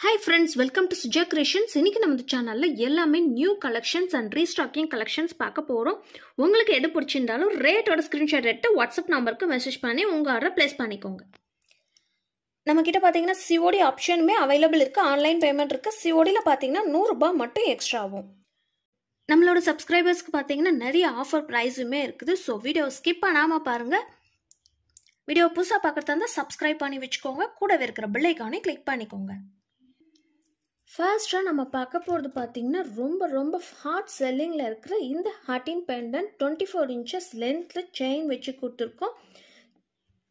Hi friends, welcome to Suja Creations. இன்னைக்கு நம்ம சேனல்ல எல்லாமே new collections and restocking collections பார்க்க போறோம். உங்களுக்கு எது பிடிச்சிருந்தாலும் ரேட்டோட ஸ்கிரீன்ஷாட் எடுத்து வாட்ஸ்அப் நம்பருக்கு மெசேஜ் பண்ணி உங்க ஆர்டர் பிளேஸ் பண்ணிக்கோங்க. நம்ம கிட்ட பாத்தீங்கன்னா COD ஆப்ஷனுமே அவைலபிள் இருக்கு. ஆன்லைன் பேமெண்ட் இருக்கு. CODல பாத்தீங்கன்னா 100 ரூபாய் மட்டும் எக்ஸ்ட்ரா ஆகும். நம்மளோட சப்ஸ்கிரைபர்ஸ்க்கு பாத்தீங்கன்னா நிறைய ஆஃபர் பிரைஸுமே இருக்குது. ஸோ வீடியோ ஸ்கிப் பண்ணாம பாருங்க. வீடியோ புதுசாக பார்க்குறதா இருந்தால் சப்ஸ்கிரைப் பண்ணி வச்சுக்கோங்க. கூடவே இருக்கிற பெல் ஐகானை கிளிக் பண்ணிக்கோங்க. ஃபர்ஸ்ட்டாக நம்ம பார்க்க போகிறது பார்த்தீங்கன்னா ரொம்ப ஹாட் செல்லிங்கில் இருக்கிற இந்த ஹாட்டின் பெண்டன்ட் 24 இன்ச்சஸ் லென்த்தில் செயின் வச்சு கொடுத்துருக்கோம்.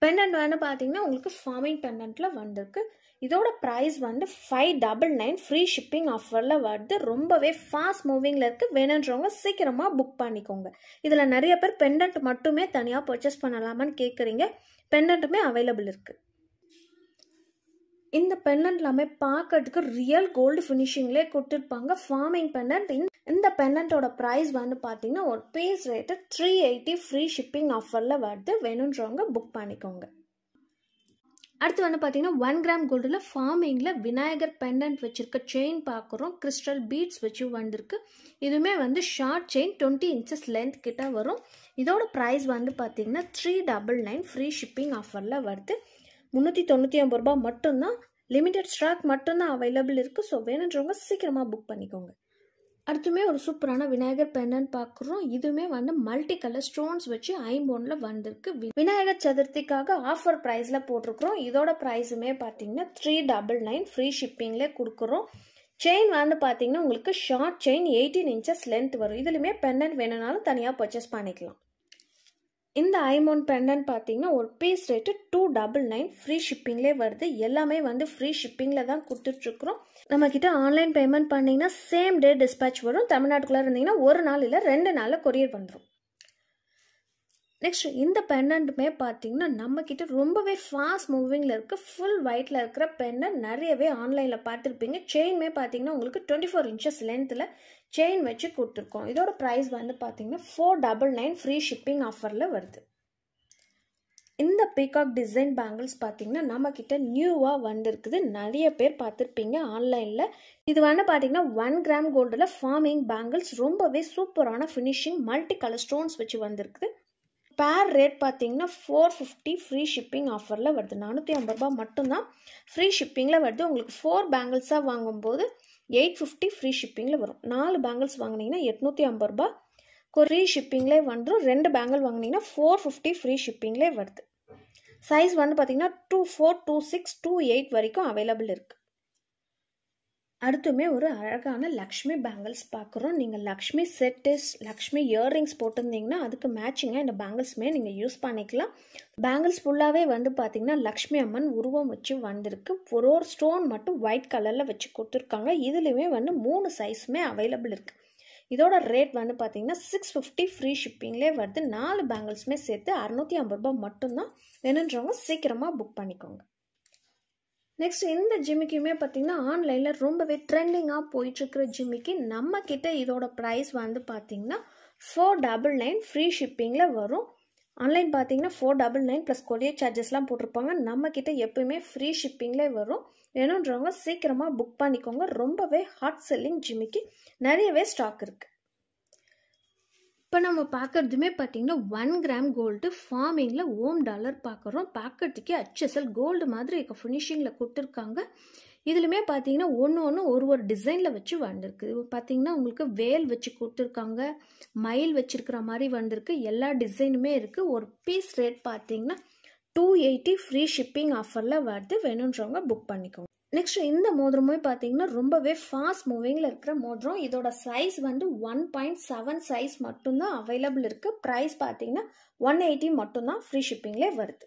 பெண்டன்ட் வந்து பார்த்தீங்கன்னா உங்களுக்கு ஃபார்மிங் பெண்டன்ட்டில் வந்திருக்கு. இதோட ப்ரைஸ் வந்து 599 ஃப்ரீ ஷிப்பிங் ஆஃபரில் வருது. ரொம்பவே ஃபாஸ்ட் மூவிங்கில் இருக்குது. வேணுன்றவங்க சீக்கிரமாக புக் பண்ணிக்கோங்க. இதில் நிறைய பேர் பெண்டன்ட் மட்டுமே தனியாக பர்ச்சேஸ் பண்ணலாமான்னு கேட்குறீங்க. பெண்டன்ட்டுமே அவைலபிள் இருக்குது. இந்த பெண்டன்ட் எல்லாமே பார்க்கறதுக்கு ரியல் கோல்டு ஃபினிஷிங்லேயே கொடுத்துருப்பாங்க. Forming pendant. இந்த பெண்டன்ட்டோட ப்ரைஸ் வந்து பார்த்தீங்கன்னா ஒரு பீஸ் ரேட்டு 380 ஃப்ரீ ஷிப்பிங் ஆஃபரில் வருது. வேணுன்றவங்க புக் பண்ணிக்கோங்க. அடுத்து வந்து பார்த்தீங்கன்னா 1 கிராம் கோல்டில் ஃபார்மிங்கில் விநாயகர் பெண்டன்ட் வச்சிருக்க செயின் பார்க்குறோம். கிறிஸ்டல் பீட்ஸ் வச்சு வந்திருக்கு. இதுவுமே வந்து ஷார்ட் செயின் 20 இன்ச்சஸ் லென்த் கிட்ட வரும். இதோட ப்ரைஸ் வந்து பார்த்தீங்கன்னா 399 ஃப்ரீ ஷிப்பிங் ஆஃபரில் வருது. 399 ரூபாய் மட்டும்தான். லிமிடெட் ஸ்டாக் மட்டும்தான் அவைலபிள் இருக்குது. ஸோ வேணுன்றவங்க சீக்கிரமாக புக் பண்ணிக்கோங்க. அடுத்துமே ஒரு சூப்பரான விநாயகர் பெண்டன்ட் பார்க்குறோம். இதுவுமே வந்து மல்டி கலர் ஸ்டோன்ஸ் வச்சு ஐம்போனில் வந்திருக்கு. விநாயகர் சதுர்த்திக்காக ஆஃபர் ப்ரைஸில் போட்டிருக்கிறோம். இதோட ப்ரைஸுமே பார்த்தீங்கன்னா 399 ஃப்ரீ ஷிப்பிங்கில் கொடுக்குறோம். செயின் வந்து பார்த்தீங்கன்னா உங்களுக்கு ஷார்ட் செயின் 18 இன்ச்சஸ் லென்த் வரும். இதுலையுமே பெண்டன்ட் வேணும்னாலும் தனியாக பர்ச்சேஸ் பண்ணிக்கலாம். இந்த ஐமோன் பெண்டன்ட் பார்த்தீங்கன்னா ஒரு பீஸ் ரேட்டு 299 ஃப்ரீ ஷிப்பிங்லேயே வருது. எல்லாமே வந்து ஃப்ரீ ஷிப்பிங்கில் தான் கொடுத்துட்ருக்குறோம். நம்மக்கிட்ட ஆன்லைன் பேமெண்ட் பண்ணிங்கன்னா சேம் டே டிஸ்பேச் வரும். தமிழ்நாட்டுக்குள்ளே இருந்தீங்கன்னா ஒரு நாள் இல்லை 2 நாளில் கொரியர் பண்ணுறோம். நெக்ஸ்ட் இந்த பெண்டன்ட்டுமே பார்த்தீங்கன்னா நம்மக்கிட்ட ரொம்பவே ஃபாஸ்ட் மூவிங்கில் இருக்குது. ஃபுல் ஒயிட்டில் இருக்கிற பெண்டன்ட் நிறையவே ஆன்லைனில் பார்த்துருப்பீங்க. செயின்மே பார்த்தீங்கன்னா உங்களுக்கு 24 இன்ச்சஸ் லென்த்தில் செயின் வச்சு கொடுத்துருக்கோம். இதோட ப்ரைஸ் வந்து பார்த்தீங்கன்னா 499 ஃப்ரீ ஷிப்பிங் ஆஃபரில் வருது. இந்த பீகாக் டிசைன் பேங்கிள்ஸ் பார்த்தீங்கன்னா நம்மக்கிட்ட நியூவாக வந்திருக்குது. நிறைய பேர் பார்த்துருப்பீங்க ஆன்லைனில். இது வந்து பார்த்தீங்கன்னா 1 கிராம் கோல்டில் ஃபார்மிங் பேங்கிள்ஸ் ரொம்பவே சூப்பரான ஃபினிஷிங் மல்டி கலர் ஸ்டோன்ஸ் வச்சு வந்திருக்குது. பேர் ரேட் பார்த்தீங்கன்னா 450 ஃப்ரீ ஷிப்பிங் ஆஃபரில் வருது. 450 ரூபாய் மட்டும்தான் ஃப்ரீ ஷிப்பிங்கில் வருது. உங்களுக்கு 4 பேங்கிள்ஸாக வாங்கும்போது 850 ஃப்ரீ ஷிப்பிங்கில் வரும். 4 பேங்கிள்ஸ் வாங்கினீங்கன்னா 850 ரூபாய் ஃப்ரீ ஷிப்பிங்லேயே வந்துடும். 2 பேங்கிள் வாங்கினீங்கன்னா 450 ஃப்ரீ ஷிப்பிங்லேயே வருது. சைஸ் வந்து பார்த்தீங்கன்னா 24, 26, 28 வரைக்கும் அவைலபிள் இருக்குது. அடுத்துமே ஒரு அழகான லக்ஷ்மி பேங்கிள்ஸ் பார்க்குறோம். நீங்கள் லக்ஷ்மி செட்டிஸ், லக்ஷ்மி இயர்ரிங்ஸ் போட்டிருந்தீங்கன்னா அதுக்கு மேட்சிங்காக இந்த பேங்கிள்ஸுமே நீங்கள் யூஸ் பண்ணிக்கலாம். பேங்கிள்ஸ் ஃபுல்லாகவே வந்து பார்த்தீங்கன்னா லக்ஷ்மி அம்மன் உருவம் வச்சு வந்திருக்கு. ஒரு ஸ்டோன் மட்டும் ஒயிட் கலரில் வச்சு கொடுத்துருக்காங்க. இதுலேயுமே வந்து 3 சைஸுமே அவைலபிள் இருக்குது. இதோட ரேட் வந்து பார்த்தீங்கன்னா 650 ஃப்ரீ ஷிப்பிங்லேயே வருது. 4 பேங்கிள்ஸுமே சேர்த்து 650 ரூபாய் மட்டும்தான். வேணுன்றவங்க சீக்கிரமாக புக் பண்ணிக்கோங்க. நெக்ஸ்ட் இந்த ஜிமிக்குமே பார்த்தீங்கன்னா ஆன்லைனில் ரொம்பவே ட்ரெண்டிங்காக போயிட்டுருக்கிற ஜிமிக்கு. நம்ம கிட்ட இதோட ப்ரைஸ் வந்து பார்த்தீங்கன்னா 499 ஃப்ரீ ஷிப்பிங்கில் வரும். ஆன்லைன் பார்த்தீங்கன்னா 499 ப்ளஸ் கொரியர் சார்ஜஸ்லாம் போட்டிருப்பாங்க. நம்ம கிட்ட எப்பவுமே ஃப்ரீ ஷிப்பிங்லேயே வரும். வேணுன்றவங்க சீக்கிரமாக புக் பண்ணிக்கோங்க. ரொம்பவே ஹாட் செல்லிங் ஜிமிக்கு. நிறையவே ஸ்டாக் இருக்குது. இப்போ நம்ம பார்க்குறதுமே பார்த்தீங்கன்னா 1 கிராம் கோல்டு ஃபார்மிங்கில் ஓம் டாலர் பார்க்குறோம். பார்க்கறதுக்கே HSL கோல்டு மாதிரி இருக்க ஃபினிஷிங்கில் கொடுத்துருக்காங்க. இதுலையுமே பார்த்தீங்கன்னா ஒன்று ஒரு டிசைனில் வச்சு வந்திருக்கு. பார்த்தீங்கன்னா உங்களுக்கு வேல் வச்சு கொடுத்துருக்காங்க. மயில் வச்சிருக்கிற மாதிரி வந்திருக்கு. எல்லா டிசைனுமே இருக்குது. ஒரு பீஸ் ரேட் பார்த்தீங்கன்னா 280 ஃப்ரீ ஷிப்பிங் ஆஃபரில் வருது. வேணுன்றவங்க புக் பண்ணிக்கோங்க. நெக்ஸ்ட் இந்த மோதிரமே பார்த்தீங்கன்னா ரொம்பவே ஃபாஸ்ட் மூவிங்கில் இருக்கிற மோதிரம். இதோட சைஸ் வந்து 1.7 சைஸ் மட்டும்தான் அவைலபிள் இருக்குது. ப்ரைஸ் பார்த்தீங்கன்னா 180 மட்டும்தான் ஃப்ரீ ஷிப்பிங்லேயே வருது.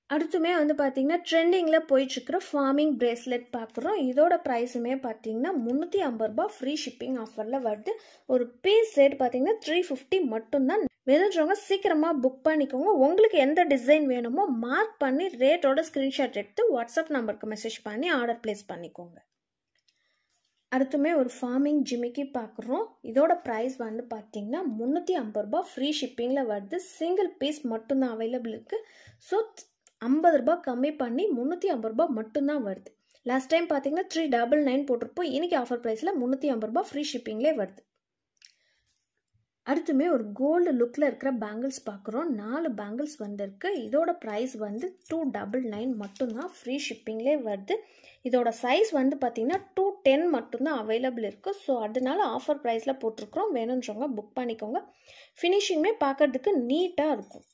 அடுத்துமே வந்து பார்த்தீங்கன்னா ட்ரெண்டிங்கில் போயிட்டுருக்கிற ஃபார்மிங் பிரேஸ்லெட் பார்க்குறோம். இதோட ப்ரைஸுமே பார்த்தீங்கன்னா 350 ரூபாய் ஃப்ரீ ஷிப்பிங் ஆஃபரில் வருது. ஒரு பீஸ் ரேட் பார்த்தீங்கன்னா 350 மட்டும்தான். வேணுன்றவங்க சீக்கிரமாக புக் பண்ணிக்கோங்க. உங்களுக்கு எந்த டிசைன் வேணுமோ மார்க் பண்ணி ரேட்டோட ஸ்க்ரீன்ஷாட் எடுத்து வாட்ஸ்அப் நம்பருக்கு மெசேஜ் பண்ணி ஆர்டர் பிளேஸ் பண்ணிக்கோங்க. அடுத்துமே ஒரு ஃபார்மிங் ஜிமிக்கி பார்க்குறோம். இதோட ப்ரைஸ் வந்து பார்த்தீங்கன்னா 350 ரூபாய் ஃப்ரீ ஷிப்பிங்கில் வருது. சிங்கிள் பீஸ் மட்டும்தான் அவைலபிள் இருக்குது. ஸோ 50 ரூபாய் கம்மி பண்ணி 350 ரூபாய் மட்டும்தான் வருது. லாஸ்ட் டைம் பார்த்தீங்கன்னா 399 போட்டிருப்போம். இன்னைக்கு ஆஃபர் ப்ரைஸில் 350 ரூபாய் ஃப்ரீ ஷிப்பிங்லேயே வருது. அடுத்துமே ஒரு கோல்டு லுக்கில் இருக்கிற பேங்கிள்ஸ் பார்க்குறோம். 4 பேங்கிள்ஸ் வந்துருக்கு. இதோட ப்ரைஸ் வந்து 299 மட்டும்தான், ஃப்ரீ ஷிப்பிங்லேயே வருது. இதோட சைஸ் வந்து பார்த்தீங்கன்னா 210 மட்டும்தான் அவைலபிள் இருக்குது. ஸோ அதனால ஆஃபர் ப்ரைஸில் போட்டிருக்கிறோம். வேணுன்றவங்க புக் பண்ணிக்கோங்க. ஃபினிஷிங்குமே பார்க்கறதுக்கு நீட்டாக இருக்கும்.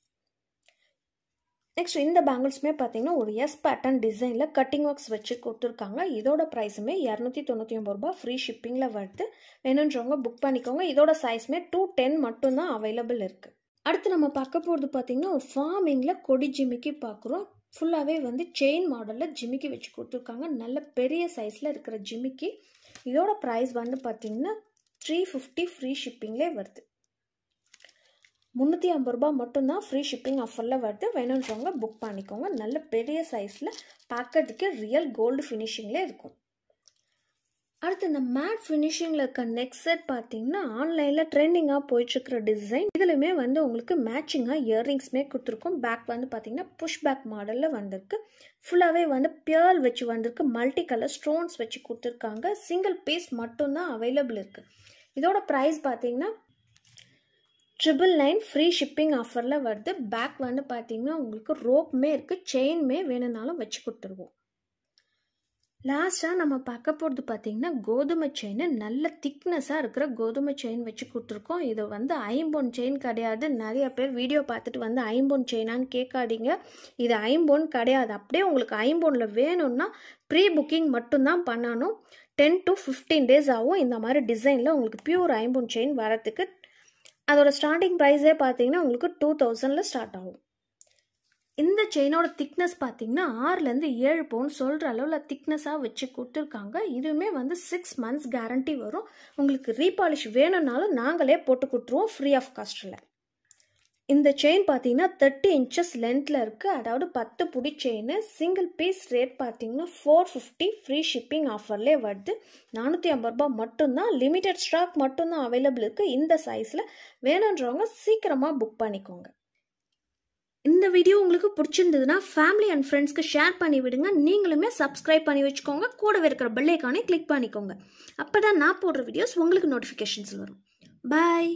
நெக்ஸ்ட் இந்த பேங்கிள்ஸுமே பார்த்தீங்கன்னா ஒரு எஸ் பேட்டர்ன் டிசைனில் கட்டிங் ஒர்க்ஸ் வச்சு கொடுத்துருக்காங்க. இதோட ப்ரைஸுமே 299 ரூபாய் ஃப்ரீ ஷிப்பிங்கில் வருது. வேணுன்றவங்க புக் பண்ணிக்கோங்க. இதோட சைஸுமே 210 மட்டும்தான் அவைலபிள் இருக்குது. அடுத்து நம்ம பார்க்க போகிறது பார்த்தீங்கன்னா ஒரு ஃபார்மிங்கில் கொடி ஜிமிக்கி பார்க்குறோம். ஃபுல்லாகவே வந்து செயின் மாடலில் ஜிமிக்கி வச்சு கொடுத்துருக்காங்க. நல்ல பெரிய சைஸில் இருக்கிற ஜிமிக்கி. இதோட ப்ரைஸ் வந்து பார்த்தீங்கன்னா 350 ஃப்ரீ ஷிப்பிங்லேயே வருது. 350 ரூபாய் மட்டும்தான் ஃப்ரீ ஷிப்பிங் ஆஃபரில் வருது. வேணுன்றவங்க புக் பண்ணிக்கோங்க. நல்ல பெரிய சைஸில் பார்க்கறதுக்கு ரியல் கோல்டு ஃபினிஷிங்லேயே இருக்கும். அடுத்து இந்த மேட் ஃபினிஷிங்கில் இருக்க நெக் செட் பார்த்தீங்கன்னா ஆன்லைனில் ட்ரெண்டிங்காக போயிட்டுருக்கிற டிசைன். இதுலையுமே வந்து உங்களுக்கு மேட்சிங்காக இயர்ரிங்ஸ்மே கொடுத்துருக்கோம். பேக் வந்து பார்த்தீங்கன்னா புஷ் பேக் மாடலில் வந்திருக்கு. ஃபுல்லாகவே வந்து பியர்ல் வச்சு வந்திருக்கு. மல்டி கலர் ஸ்டோன்ஸ் வச்சு கொடுத்துருக்காங்க. சிங்கிள் பீஸ் மட்டும்தான் அவைலபிள் இருக்குது. இதோட ப்ரைஸ் பார்த்தீங்கன்னா 999 ஃப்ரீ ஷிப்பிங் ஆஃபரில் வருது. பேக் வந்து பார்த்தீங்கன்னா உங்களுக்கு ரோப்புமே இருக்குது. செயின்மே வேணும்னாலும் வச்சு கொடுத்துருவோம். லாஸ்ட்டாக நம்ம பார்க்க போகிறது பார்த்தீங்கன்னா கோதுமை செயின். நல்ல திக்னஸாக இருக்கிற கோதுமை செயின் வச்சு கொடுத்துருக்கோம். இது வந்து ஐம்பொன் செயின் கிடையாது. நிறைய பேர் வீடியோ பார்த்துட்டு வந்து ஐம்பொன் செயினான்னு கேட்காதீங்க. இது ஐம்பொன் கிடையாது. அப்படியே உங்களுக்கு ஐம்பொனில் வேணும்னா ப்ரீ புக்கிங் மட்டும்தான் பண்ணணும். 10 to 15 days ஆகும் இந்த மாதிரி டிசைனில் உங்களுக்கு பியூர் ஐம்பொன் செயின் வரத்துக்கு. அதோட ஸ்டார்டிங் ப்ரைஸே பார்த்தீங்கன்னா உங்களுக்கு 2000 ஸ்டார்ட் ஆகும். இந்த செயினோட திக்னஸ் பார்த்தீங்கன்னா 6லேருந்து 7 பவுண்ட் சொல்கிற அளவில் திக்னஸாக வச்சு கொடுத்துருக்காங்க. இதுவுமே வந்து 6 months கேரண்டி வரும். உங்களுக்கு ரீபாலிஷ் வேணும்னாலும் நாங்களே போட்டு கொடுத்துருவோம் ஃப்ரீ ஆஃப் காஸ்ட்டில். இந்த செயின் பார்த்தீங்கன்னா 30 inches லென்த்தில் இருக்குது. அதாவது 10 புடி செயின். சிங்கிள் பீஸ் ரேட் பார்த்தீங்கன்னா 450 ஃப்ரீ ஷிப்பிங் ஆஃபர்லேயே வருது. 450 ரூபாய் மட்டும்தான். லிமிடெட் ஸ்டாக் மட்டும்தான் அவைலபிள் இருக்குது. இந்த சைஸில் வேணுன்றவங்க சீக்கிரமாக புக் பண்ணிக்கோங்க. இந்த வீடியோ உங்களுக்கு பிடிச்சிருந்ததுன்னா ஃபேமிலி அண்ட் ஃப்ரெண்ட்ஸ்க்கு ஷேர் பண்ணி விடுங்க. நீங்களுமே சப்ஸ்கிரைப் பண்ணி வச்சுக்கோங்க. கூடவே இருக்கிற பெல் ஐக்கானை கிளிக் பண்ணிக்கோங்க. அப்போ தான் நான் போடுற வீடியோஸ் உங்களுக்கு நோட்டிஃபிகேஷன்ஸ் வரும். பாய்.